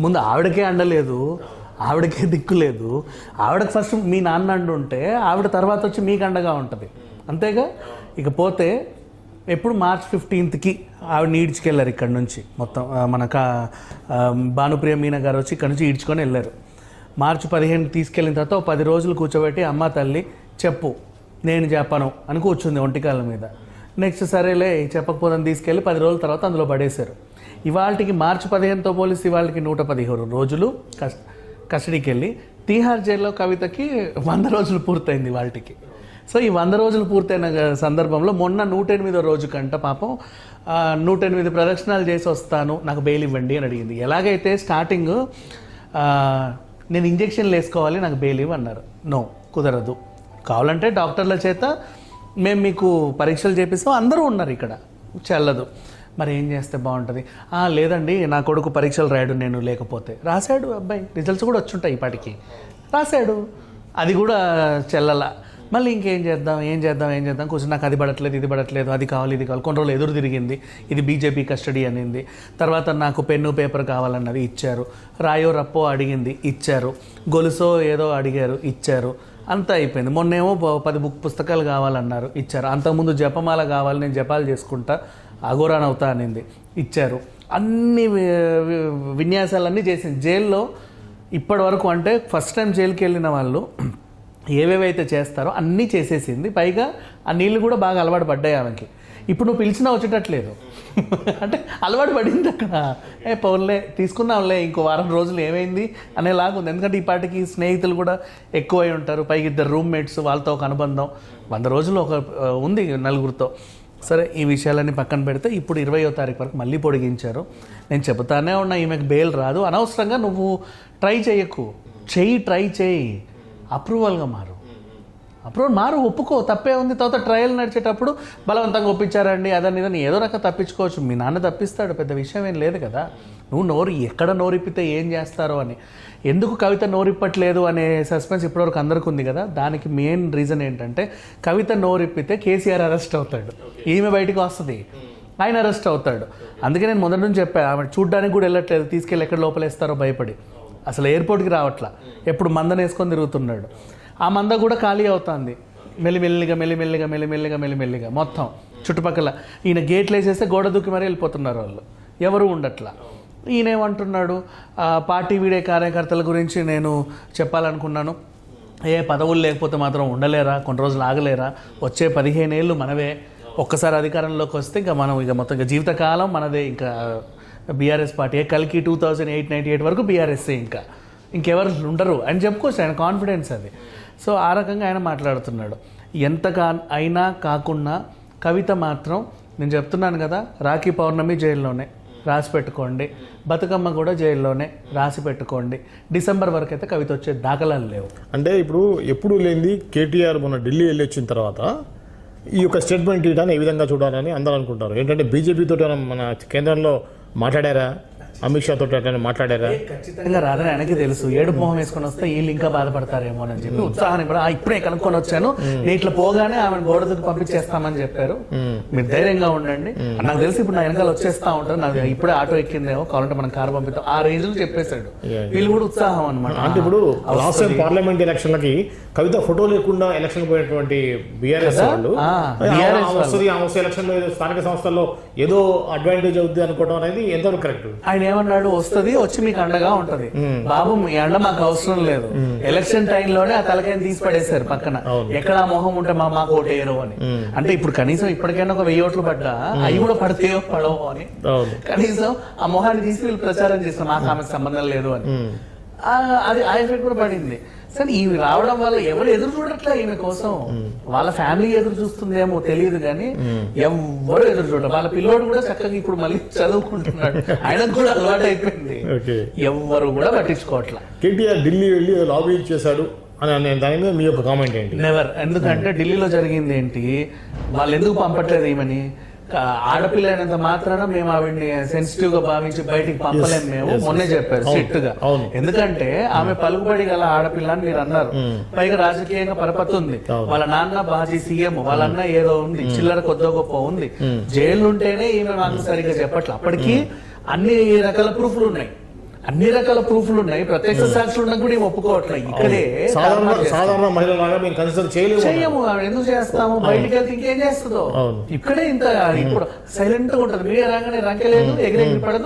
ముందు ఆవిడకే అండలేదు, ఆవిడకే దిక్కు లేదు. ఆవిడకి ఫస్ట్ మీ నాన్న అండుంటే ఆవిడ తర్వాత వచ్చి మీకు అండగా ఉంటుంది, అంతేగా. ఇకపోతే ఎప్పుడు మార్చ్ 15కి ఆవిడని ఈడ్చుకెళ్ళారు ఇక్కడ నుంచి. మొత్తం మన భానుప్రియ మీనా గారు వచ్చి ఇక్కడ నుంచి ఈడ్చుకొని వెళ్ళారు. మార్చి 15 తీసుకెళ్ళిన తర్వాత 10 రోజులు కూర్చోబెట్టి అమ్మ తల్లి చెప్పు నేను చెప్పను అని కూర్చుంది ఒంటికాల మీద. నెక్స్ట్ సరేలే చెప్పకపోదని తీసుకెళ్ళి 10 రోజుల తర్వాత అందులో పడేశారు. ఇవాళకి మార్చి 15తో పోలిసి ఇవాళకి 115 రోజులు కస్టడీకి వెళ్ళి తీహార్ జైల్లో కవితకి 100 రోజులు పూర్తయింది వాళ్ళకి. సో ఈ 100 రోజులు పూర్తయిన సందర్భంలో మొన్న 108వ రోజు కంట పాపం 108 ప్రదక్షిణాలు చేసి వస్తాను నాకు బెయిల్ ఇవ్వండి అని అడిగింది. ఎలాగైతే స్టార్టింగ్ నేను ఇంజక్షన్లు వేసుకోవాలి నాకు బెయిల్ ఇవ్వన్నారు. నో, కుదరదు. కావాలంటే డాక్టర్ల చేత మేము మీకు పరీక్షలు చేపిస్తాం, అందరూ ఉన్నారు ఇక్కడ, చెల్లదు. మరి ఏం చేస్తే బాగుంటుంది? లేదండి నా కొడుకు పరీక్షలు రాయడు నేను లేకపోతే. రాశాడు అబ్బాయి, రిజల్ట్స్ కూడా వచ్చుంటాయి ఇప్పటికి, రాశాడు, అది కూడా చెల్లల. మళ్ళీ ఇంకేం చేద్దాం కొంచెం నాకు అది పడట్లేదు ఇది పడట్లేదు, అది కావాలి ఇది కావాలి. కొన్ని రోజులు ఎదురు తిరిగింది, ఇది బీజేపీ కస్టడీ అనింది. తర్వాత నాకు పెన్ను పేపర్ కావాలన్నది ఇచ్చారు, రాయో రప్పో అడిగింది ఇచ్చారు, గొలుసో ఏదో అడిగారు ఇచ్చారు, అంతా అయిపోయింది. మొన్నేమో 10 పుస్తకాలు కావాలన్నారు ఇచ్చారు. అంతకుముందు జపమాల కావాలి నేను జపాలు చేసుకుంటా అఘోరాన్ అవుతా అనింది ఇచ్చారు. అన్ని విన్యాసాలన్నీ చేసింది జైల్లో ఇప్పటి వరకు. అంటే ఫస్ట్ టైం జైలుకి వెళ్ళిన వాళ్ళు ఏవేవైతే చేస్తారో అన్నీ చేసేసింది. పైగా ఆ నీళ్ళు కూడా బాగా అలవాటు పడ్డాయి ఆమెకి. ఇప్పుడు నువ్వు పిలిచినా వచ్చేటట్లేదు, అంటే అలవాటు పడింది అక్కడ. పౌన్లే తీసుకున్నాంలే ఇంకో వారం రోజులు ఏమైంది అనేలాగా ఉంది. ఎందుకంటే ఈ పాటికి స్నేహితులు కూడా ఎక్కువై ఉంటారు, పైకి 2 రూమ్మేట్స్, వాళ్ళతో ఒక అనుబంధం. 100 రోజులు ఒక ఉంది నలుగురితో. సరే ఈ విషయాలన్నీ పక్కన పెడితే ఇప్పుడు 20వ తారీఖు వరకు మళ్ళీ పొడిగించారు. నేను చెబుతానే ఉన్నా ఈమెకు బెయిల్ రాదు, అనవసరంగా నువ్వు ట్రై చేయకు, ట్రై చేయి, అప్రూవల్గా మారు, ఒప్పుకో, తప్పే ఉంది. తర్వాత ట్రయల్ నడిచేటప్పుడు బలవంతంగా ఒప్పించారండి అదని ఇదని ఏదో రకంగా తప్పించుకోవచ్చు. మీ నాన్న తప్పిస్తాడు, పెద్ద విషయం ఏం లేదు కదా. నువ్వు ఎక్కడ నోరిప్పితే ఏం చేస్తారో అని. ఎందుకు కవిత నోరిప్పట్లేదు అనే సస్పెన్స్ ఇప్పటివరకు అందరికీ ఉంది కదా. దానికి మెయిన్ రీజన్ ఏంటంటే కవిత నోరిప్పితే కేసీఆర్ అరెస్ట్ అవుతాడు, ఈమె బయటకు వస్తుంది, ఆయన అరెస్ట్ అవుతాడు. అందుకే నేను మొదటి నుంచి చెప్పాను, ఆమె చూడ్డానికి కూడా వెళ్ళట్లేదు, తీసుకెళ్ళి ఎక్కడ లోపలేస్తారో భయపడి. అసలు ఎయిర్పోర్ట్కి రావట్లా, ఎప్పుడు మందన వేసుకొని తిరుగుతున్నాడు. ఆ మంద కూడా ఖాళీ అవుతుంది మెల్లిమెల్లిగా మొత్తం చుట్టుపక్కల. ఈయన గేట్లు వేసేస్తే గోడ దూకి మరీ వెళ్ళిపోతున్నారు వాళ్ళు, ఎవరు ఉండట్లా. ఈయనేమంటున్నాడు, పార్టీ వీడే కార్యకర్తల గురించి నేను చెప్పాలనుకున్నాను. పదవులు లేకపోతే మాత్రం ఉండలేరా, కొన్ని రోజులు ఆగలేరా, వచ్చే 15 ఏళ్ళు మనవే, ఒక్కసారి అధికారంలోకి వస్తే ఇంకా మనం మొత్తం జీవితకాలం మనదే. ఇంకా బీఆర్ఎస్ పార్టీ కలికి 2008-98 వరకు బీఆర్ఎస్ఏ, ఇంకెవరు ఉండరు అని చెప్పుకోవచ్చు. ఆయన కాన్ఫిడెన్స్ అది. సో ఆ రకంగా ఆయన మాట్లాడుతున్నాడు. అయినా కాకుండా కవిత మాత్రం నేను చెప్తున్నాను కదా, రాఖీ పౌర్ణమి జైల్లోనే రాసి పెట్టుకోండి, బతుకమ్మ కూడా జైల్లోనే రాసి పెట్టుకోండి. డిసెంబర్ వరకు అయితే కవిత వచ్చే దాఖలాలు లేవు. అంటే ఇప్పుడు ఎప్పుడు లేనిది కేటీఆర్ మొన్న ఢిల్లీ వెళ్ళి వచ్చిన తర్వాత ఈ యొక్క స్టేట్మెంట్ ఇవ్వడాన్ని ఏ విధంగా చూడాలని అందరూ అనుకుంటారు. ఏంటంటే బీజేపీతో మన కేంద్రంలో మాట్లాడారా, అమిత్ షా తోటి అట్లా మాట్లాడారా? ఖచ్చితంగా రాదని ఆయనకి తెలుసు. ఏడు మొహం వేసుకొని వస్తే వీళ్ళు ఇంకా బాధపడతారేమో అని చెప్పి ఉత్సాహం ఇప్పుడే కనుక్కొని వచ్చాను, నేను ఇట్లా పోగానే ఆమె గోడకు పంపించేస్తామని చెప్పారు, మీరు ధైర్యంగా ఉండండి. నాకు తెలిసి ఇప్పుడు నా వెనకాల వచ్చేస్తా ఉంటారు, నాకు ఇప్పుడే ఆటో ఎక్కిందేమో, కావాలంటే మనం కారు పంపిస్తాం, ఆ రేంజ్ లో చెప్పేశాడు. వీళ్ళు కూడా ఉత్సాహం అనమాట. అంటే ఇప్పుడు లాస్ట్ టైం పార్లమెంట్ ఎలక్షన్లకి కవిత ఫోటో లేకుండా ఎలక్షన్ పోయినటువంటి బీఆర్ఎస్ వాళ్ళు ఎలక్షన్ లో స్థానిక సంస్థల్లో ఏదో అడ్వాంటేజ్ అవుద్ది అనుకోవడం అనేది ఎంతవరకు కరెక్ట్? ఆయన ఏమన్నాడు, వచ్చి మీకు అండగా ఉంటది బాబు, మీ అండ మాకు అవసరం లేదు. ఎలక్షన్ టైంలోనే ఆ తలకాయని తీసి పడేశారు పక్కన, ఎక్కడ ఆ మొహం ఉంటే మాకు ఓటేయరు అని. అంటే ఇప్పుడు కనీసం ఇప్పటికైనా ఒక 1000 ఓట్లు పడ్డా అవి కూడా పడితేయో పడవో అని కనీసం ఆ మొహాన్ని తీసి వీళ్ళు ప్రచారం చేస్తాం, మాకు ఆమెకు సంబంధం లేదు అని. అది ఆ ఎఫెక్ట్ కూడా పడింది. సరే ఇవి రావడం వల్ల ఎవరు ఎదురు చూడట్లే ఈమె కోసం, వాళ్ళ ఫ్యామిలీ ఎదురు చూస్తుందేమో తెలియదు కానీ ఎవ్వరు ఎదురు చూడరు. వాళ్ళ పిల్లోడు కూడా చక్కగా ఇప్పుడు మళ్ళీ చదువుకుంటున్నాడు, ఆయనకు కూడా అలవాటు అయిపోయింది, ఎవ్వరు కూడా పట్టించుకోవట్లా. కేటీఆర్ ఢిల్లీ వెళ్ళి లాబీ చేశాడు అని దాని మీద మీ యొక్క కామెంట్ ఏంటి? నెవర్. ఎందుకంటే ఢిల్లీలో జరిగింది ఏంటి, వాళ్ళు ఎందుకు పంపట్లేదు ఈమెని, ఆడపిల్ల అయినంత మాత్రాన మేము ఆవిడ్ని సెన్సిటివ్ గా భావించి బయటికి పంపలేము మేము, మొన్నే చెప్పారు స్ట్రిక్ట్ గా. ఎందుకంటే ఆమె పలుకుబడి గల ఆడపిల్ల అని మీరు అన్నారు, పైగా రాజకీయంగా పరపతి ఉంది, వాళ్ళ నాన్న బాజీ సీఎం, వాళ్ళ అన్న ఏదో ఉంది, చిల్లర కొద్దో గొప్ప ఉంది, జైలు ఉంటేనే ఈమె మాకు సరిగ్గా చెప్పట్లే. అప్పటికి అన్ని రకాల ప్రూఫ్లు ఉన్నాయి, అన్ని రకాల ప్రూఫ్లు ఉన్నాయి, ప్రత్యక్ష సాక్షులు ఉన్నా కూడా ఏం ఒప్పుకోవట్లేదు. ఇక్కడే సాధారణ మహిళలాగా మేము కన్సిడర్ చేయలేము. చెయ్యము, ఎందుకు చేస్తాము? బయటికి వెళ్తే ఇంకేం చేస్తుందో. అవును. ఇక్కడే ఇంత ఇప్పుడు సైలెంట్ గా ఉంటది. మీడియా రాగానే రంకెలేదు, ఎగిరెగిరి పడదు,